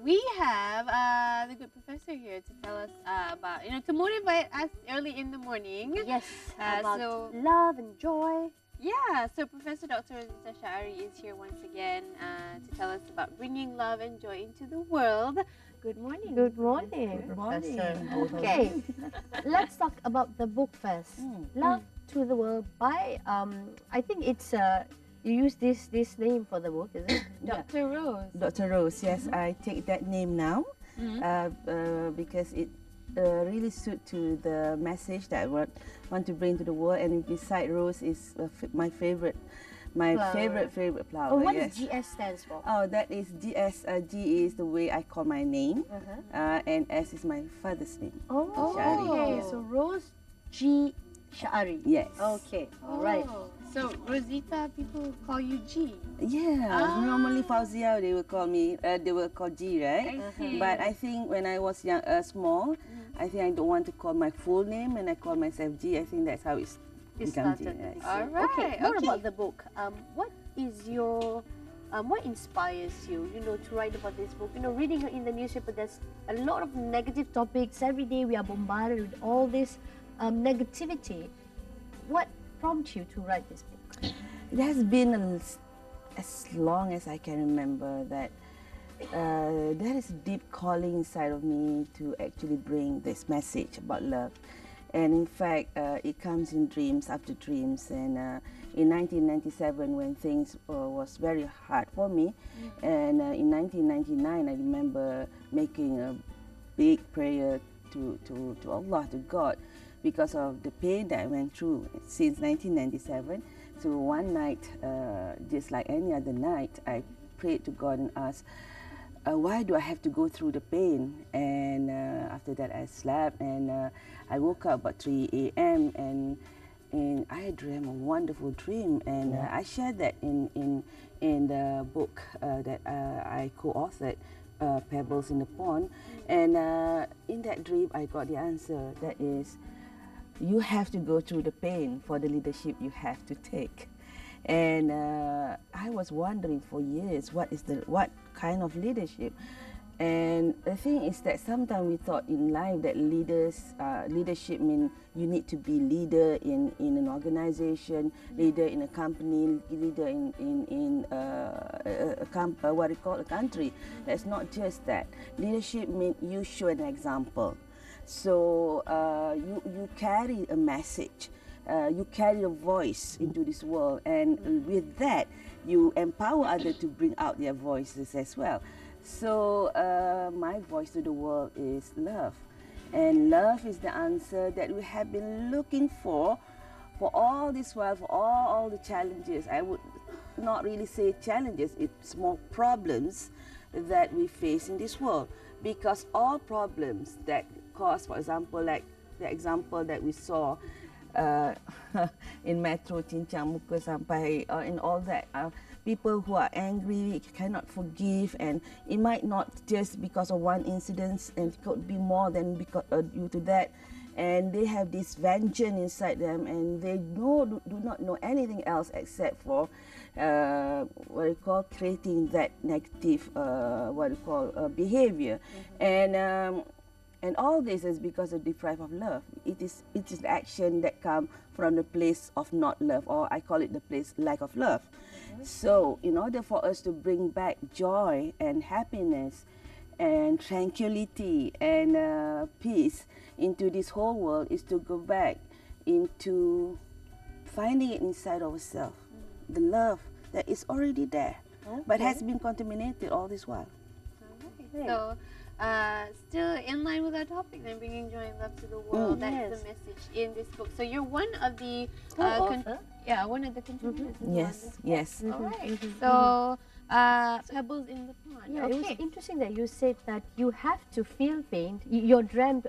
we have the good professor here to tell us about, to motivate us early in the morning. Yes, about so love and joy. Yeah, so Professor Dr. Rozieta Shaary is here once again to tell us about bringing love and joy into the world. Good morning. Good morning, Good Professor. morning. Okay, let's talk about the book first. Love to the World by, I think it's, you use this name for the book, is it? Dr. Rose. Dr. Rose, yes, I take that name now because it really suits to the message that I want to bring to the world. And beside Rose is my favorite favorite flower. Oh, what yes. does GS stands for? Oh, that is GS. G is the way I call my name, and S is my father's name. Oh, Shaary. okay. So Rose G Shaary. Yes. Okay. All right. So Rosita, people call you G. Yeah, normally Fauzia they will call me. They will call G, right? I see. But I think when I was young, small, I think I don't want to call my full name, and I call myself G. I think that's how it's become G. Started. Yes. All right. Okay. More about the book. What is your what inspires you, to write about this book? Reading in the newspaper, there's a lot of negative topics. Every day we are bombarded with all this negativity. What prompted you to write this book? It has been as long as I can remember that there is a deep calling inside of me to actually bring this message about love. And in fact, it comes in dreams after dreams. And in 1997, when things was very hard for me, and in 1999, I remember making a big prayer to Allah, to God, because of the pain that I went through since 1997. So one night, just like any other night, I prayed to God and asked, why do I have to go through the pain? And after that, I slept, and I woke up about 3 a.m. and I dreamt a wonderful dream, and I shared that in the book that I co-authored, Pebbles in the Pond. And in that dream, I got the answer. That is, you have to go through the pain for the leadership you have to take. And I was wondering for years, what kind of leadership? And the thing is that sometimes we thought in life that leadership means you need to be leader in an organization, leader in a company, leader in a country. That's not just that. Leadership means you show an example. So you carry a message. You carry a voice into this world, and with that, you empower others to bring out their voices as well. So my voice to the world is love, and love is the answer that we have been looking for all this while, for all the challenges. I would not really say challenges, it's more problems that we face in this world, because all problems that cause, for example, like the example that we saw in Metro Cincang Muka sampai and all that, people who are angry, cannot forgive, and it might not just because of one incident, and it could be more than because due to that, and they have this vengeance inside them, and they do not know anything else except for what you call creating that negative behavior. And all this is because of deprived of love. It is action that comes from the place of not love, or I call it the place lack of love. So in order for us to bring back joy and happiness and tranquility and peace into this whole world, is to go back into finding it inside ourselves, the love that is already there, but has been contaminated all this while. So, still in line with our topic, then bringing joy and love to the world. That's the message in this book. So you're one of the one of the contributors. Yes. All right. So Pebbles in the Pond. Yeah, it was interesting that you said that you have to feel pain. Your dream,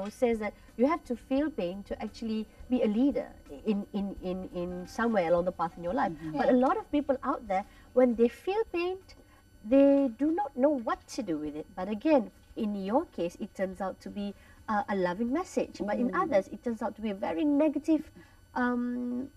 says that you have to feel pain to actually be a leader in somewhere along the path in your life. But a lot of people out there, when they feel pain, they do not know what to do with it. But again, in your case, it turns out to be a loving message. But in others, it turns out to be a very negative aura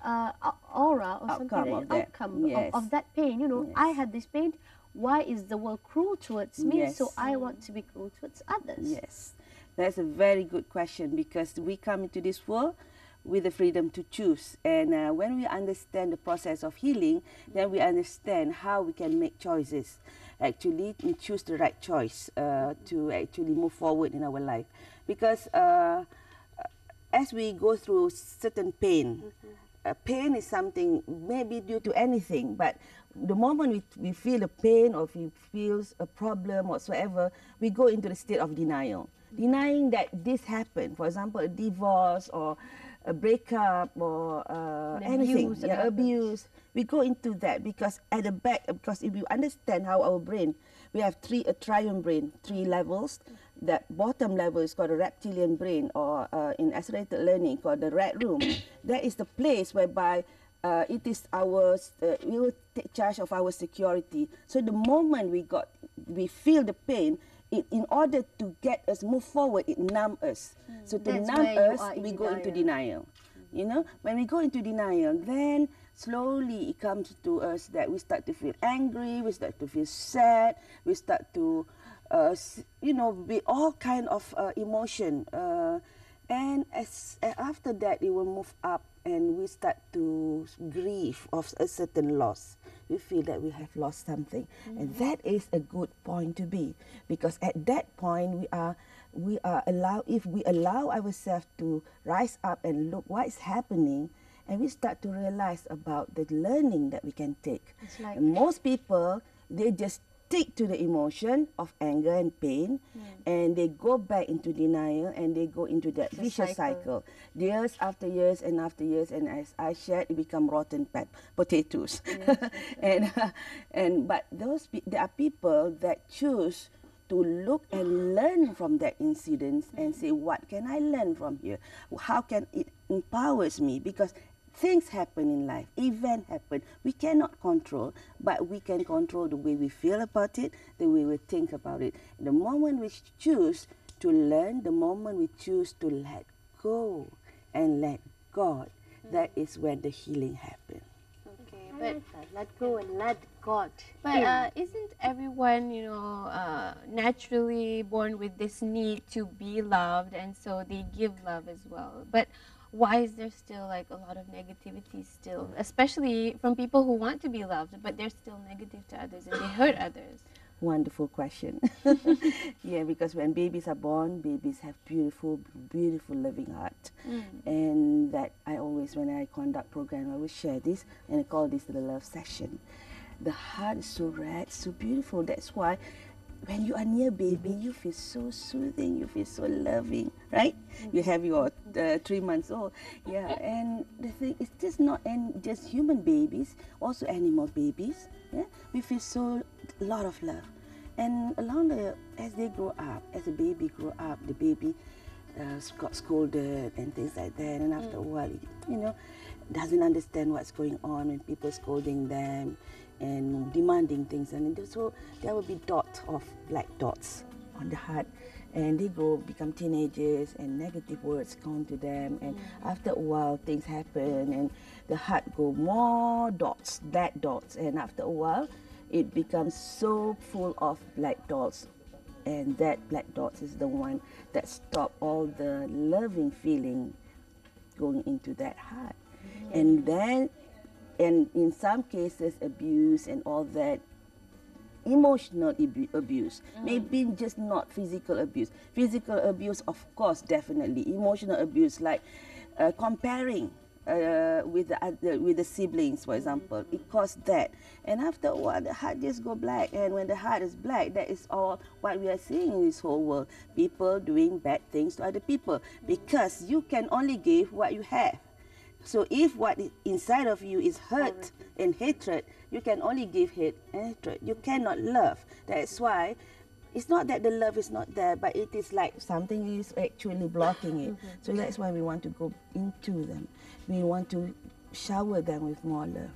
or Outcome something, of that. outcome of that pain. I had this pain. why is the world cruel towards me? So I want to be cruel towards others. Yes, that's a very good question, because we come into this world with the freedom to choose. And when we understand the process of healing, then we understand how we can make choices. Actually, we choose the right choice to actually move forward in our life. Because as we go through certain pain, pain is something maybe due to anything, but the moment we feel the pain or we feel a problem whatsoever, we go into the state of denial. Denying that this happened, for example, a divorce or a breakup or anything, abuse. We go into that because at the back, because if you understand how our brain, we have a triune brain, 3 levels. That bottom level is called a reptilian brain, or in accelerated learning called the red room. That is the place whereby it is ours. We will take charge of our security. So the moment we feel the pain, in order to get us move forward, it numb us. So to numb us, we go into denial. You know, when we go into denial, then slowly it comes to us that we start to feel angry, we start to feel sad, we start to, be all kind of emotion. And after that, it will move up and we start to grieve of a certain loss. We feel that we have lost something. And that is a good point to be, because at that point if we allow ourselves to rise up and look what is happening, and we start to realize about the learning that we can take. And most people, they just stick to the emotion of anger and pain, and they go back into denial, and they go into that vicious cycle. Years after years and after years, and as I shared, it become rotten potatoes. But there are people that choose to look and learn from that incident and say, what can I learn from here? How can it empowers me? Because things happen in life, events happen. We cannot control, but we can control the way we feel about it, the way we think about it. The moment we choose to learn, the moment we choose to let go and let God, that is when the healing happens. Okay, but let go and let God. But isn't everyone, naturally born with this need to be loved, and so they give love as well? But why is there still like a lot of negativity still, especially from people who want to be loved, but they're still negative to others and they hurt others? Wonderful question. Yeah, because when babies are born, babies have beautiful, beautiful living heart. And that I always, when I conduct program, I will share this, and I call this the love session. The heart is so red, so beautiful. That's why when you are near baby, you feel so soothing, you feel so loving, right? You have your 3 months old. Yeah, and the thing is just not just human babies, also animal babies. Yeah, we feel so a lot of love. And as they grow up, as the baby grow up, the baby got scolded and things like that. And after a while, doesn't understand what's going on when people scolding them and demanding things, and so there will be black dots on the heart, and they become teenagers, and negative words come to them, and after a while things happen, and the heart go more dots, black dots, and after a while it becomes so full of black dots, and that black dots is the one that stop all the loving feeling going into that heart. And then, and in some cases, abuse and all that, emotional abuse, maybe just not physical abuse. Physical abuse, of course, definitely. Emotional abuse, like comparing with the siblings, for example, it caused that. And after a while, the heart just go black. And when the heart is black, that is all what we are seeing in this whole world. People doing bad things to other people, because you can only give what you have. So if what is inside of you is hurt and hatred, you can only give hate and hatred. You cannot love. That's why it's not that the love is not there, but it is like something is actually blocking it. So that's why we want to go into them. We want to shower them with more love.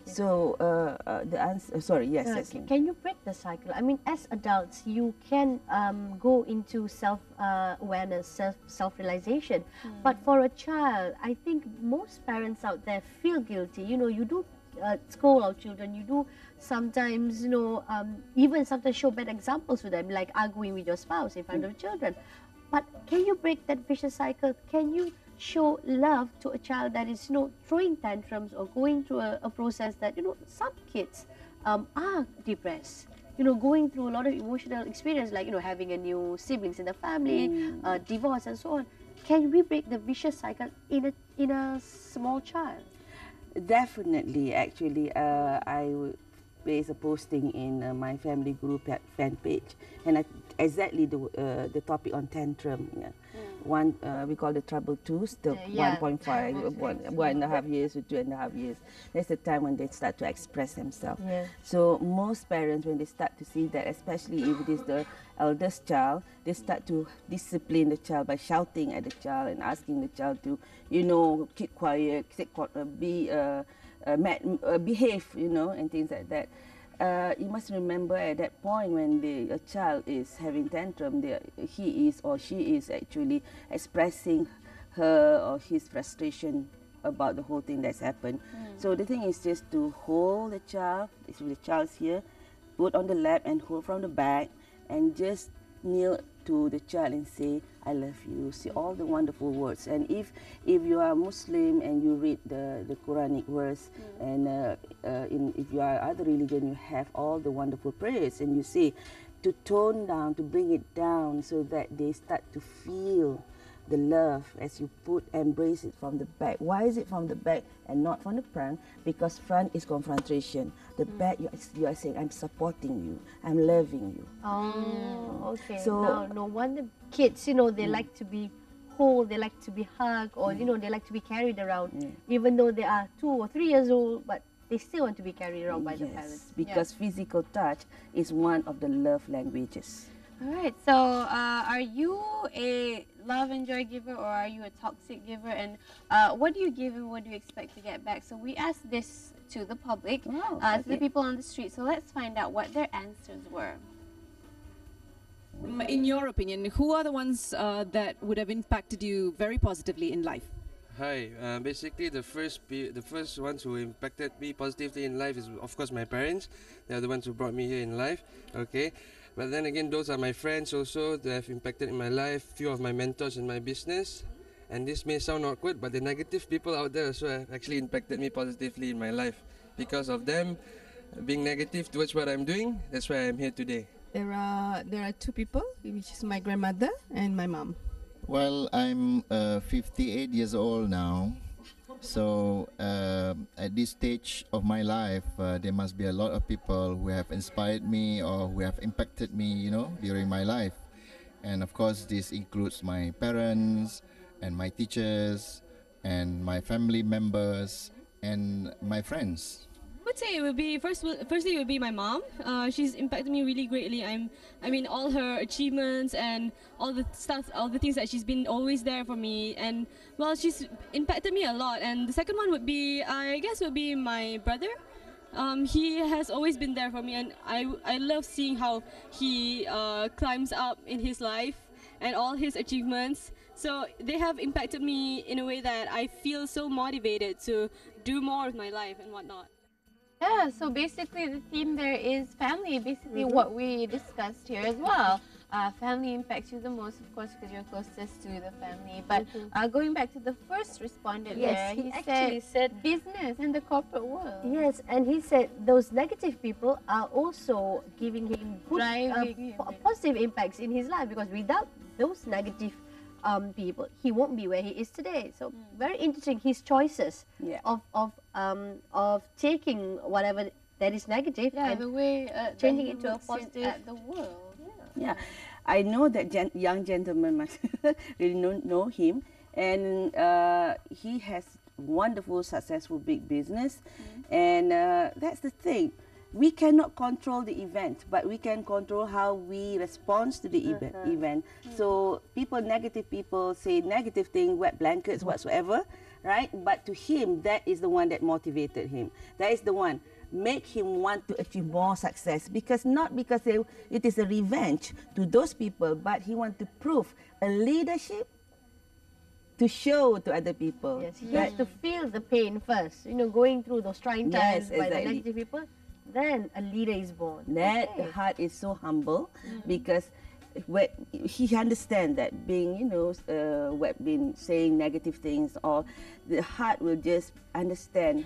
So the answer, sorry, yes. Can you break the cycle? I mean, as adults, you can go into self-awareness, self-realization. But for a child, I think most parents out there feel guilty. You do scold our children. You do sometimes, even sometimes show bad examples to them, like arguing with your spouse in front of children. But can you break that vicious cycle? Can you show love to a child that is, throwing tantrums or going through a process that, some kids are depressed, going through a lot of emotional experience, like, having a new siblings in the family, divorce and so on. Can we break the vicious cycle in a small child? Definitely, actually, I place a posting in my family group fan page, and exactly the topic on tantrum. Yeah. One we call the trouble twos, the 1.5, 1.5 years to 2.5 years. That's the time when they start to express themselves. Yeah. So most parents, when they start to see that, especially if it is the eldest child, they start to discipline the child by shouting at the child and asking the child to, keep quiet, behave, and things like that. You must remember at that point when a child is having tantrum, he is or she is actually expressing her or his frustration about the whole thing that's happened. So the thing is just to hold the child, if the child's here, put on the lap and hold from the back, and just kneel to the child and say, I love you, say all the wonderful words. And if you are Muslim and you read the Quranic verse, and if you are other religion, you have all the wonderful prayers, and you say to tone down, to bring it down, so that they start to feel the love as you embrace it from the back. Why is it from the back and not from the front? Because front is confrontation. The back, you are saying, I'm supporting you, I'm loving you. Oh, okay. So no wonder kids, they like to be hold, they like to be hugged, or they like to be carried around, even though they are 2 or 3 years old, but they still want to be carried around by the parents. Because physical touch is one of the love languages. All right, so are you a love and joy giver, or are you a toxic giver? And what do you give and what do you expect to get back? So we asked this to the public, to the people on the street. So let's find out what their answers were. In your opinion, who are the ones that would have impacted you very positively in life? Hi, basically the first ones who impacted me positively in life is, of course, my parents. They are the ones who brought me here in life, okay? But then again, those are my friends also that have impacted in my life, few of my mentors in my business. And this may sound awkward, but the negative people out there also have actually impacted me positively in my life. Because of them being negative towards what I'm doing, that's why I'm here today. There are 2 people, which is my grandmother and my mom. Well, I'm 58 years old now, so at this stage of my life, there must be a lot of people who have inspired me or who have impacted me, during my life. And of course, this includes my parents and my teachers and my family members and my friends. I would say it would be firstly it would be my mom. She's impacted me really greatly. I mean all her achievements and all the things that she's been always there for me, and well, she's impacted me a lot. And the second one would be, I guess, would be my brother. He has always been there for me, and I love seeing how he climbs up in his life and all his achievements. So they have impacted me in a way that I feel so motivated to do more with my life and whatnot. Yeah, so basically the theme there is family, basically what we discussed here as well. Family impacts you the most, of course, because you're closest to the family. But going back to the first respondent there, he actually said business in the corporate world. Yes, and he said those negative people are also giving him positive impacts in his life, because without those negative people, he won't be where he is today. So very interesting, his choices of taking whatever that is negative and the way changing it to a positive at the world. Yeah, I know that young gentleman must really know him, and he has wonderful, successful, big business, and that's the thing. We cannot control the event, but we can control how we respond to the event. So negative people say negative things, wet blankets, whatsoever, right? But to him, that is the one that motivated him. That is the one make him want to achieve more success, not because it is a revenge to those people, but he wants to prove a leadership to show to other people. Yes, you that have to feel the pain first. You know, going through those trying times Yes, by the exactly. negative people, then a leader is born. that Okay. heart is so humble because when he understands that being, what been saying negative things, or the heart will just understand.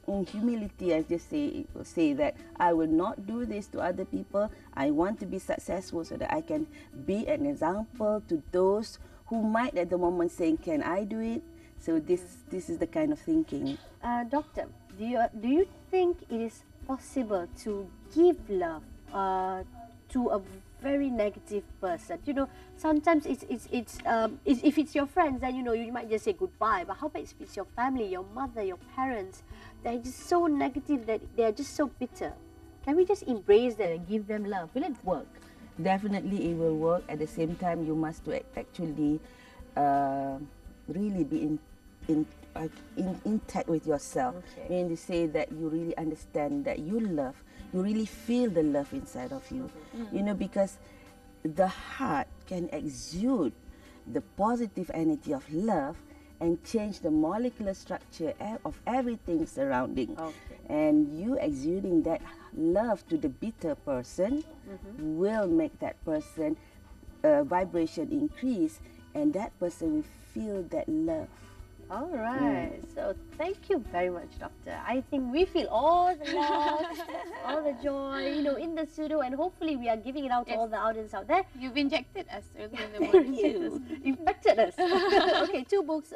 In humility, I just say that I will not do this to other people. I want to be successful so that I can be an example to those who might at the moment saying, "Can I do it?" So this is the kind of thinking. Doctor, do you think it is possible to give love to a very negative person? You know, sometimes it's if it's your friends, then you might just say goodbye. But how about if it's your family, your mother, your parents? They're just so negative that they're just so bitter. Can we just embrace them and give them love? Will it work? Definitely, it will work. At the same time, you must actually really be intact with yourself. Okay. Meaning to say that you really understand that you love, you really feel the love inside of you. Because the heart can exude the positive energy of love and change the molecular structure of everything surrounding. Okay. And you exuding that love to the bitter person will make that person vibration increase, and that person will feel that love. All right. So thank you very much, Doctor. I think we feel all the love, all the joy, in the studio, and hopefully we are giving it out to all the audience out there. You've injected us earlier in the Thank morning. you. Infected us. Okay, 2 books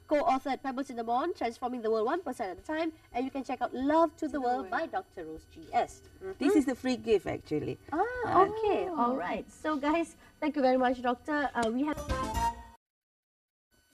co-authored, Pebbles in the Pond, Transforming the World 1% at a Time, and you can check out Love to the World by Dr.RoseGS. This is the free gift actually. Okay. All right. So guys, thank you very much, Doctor. We have...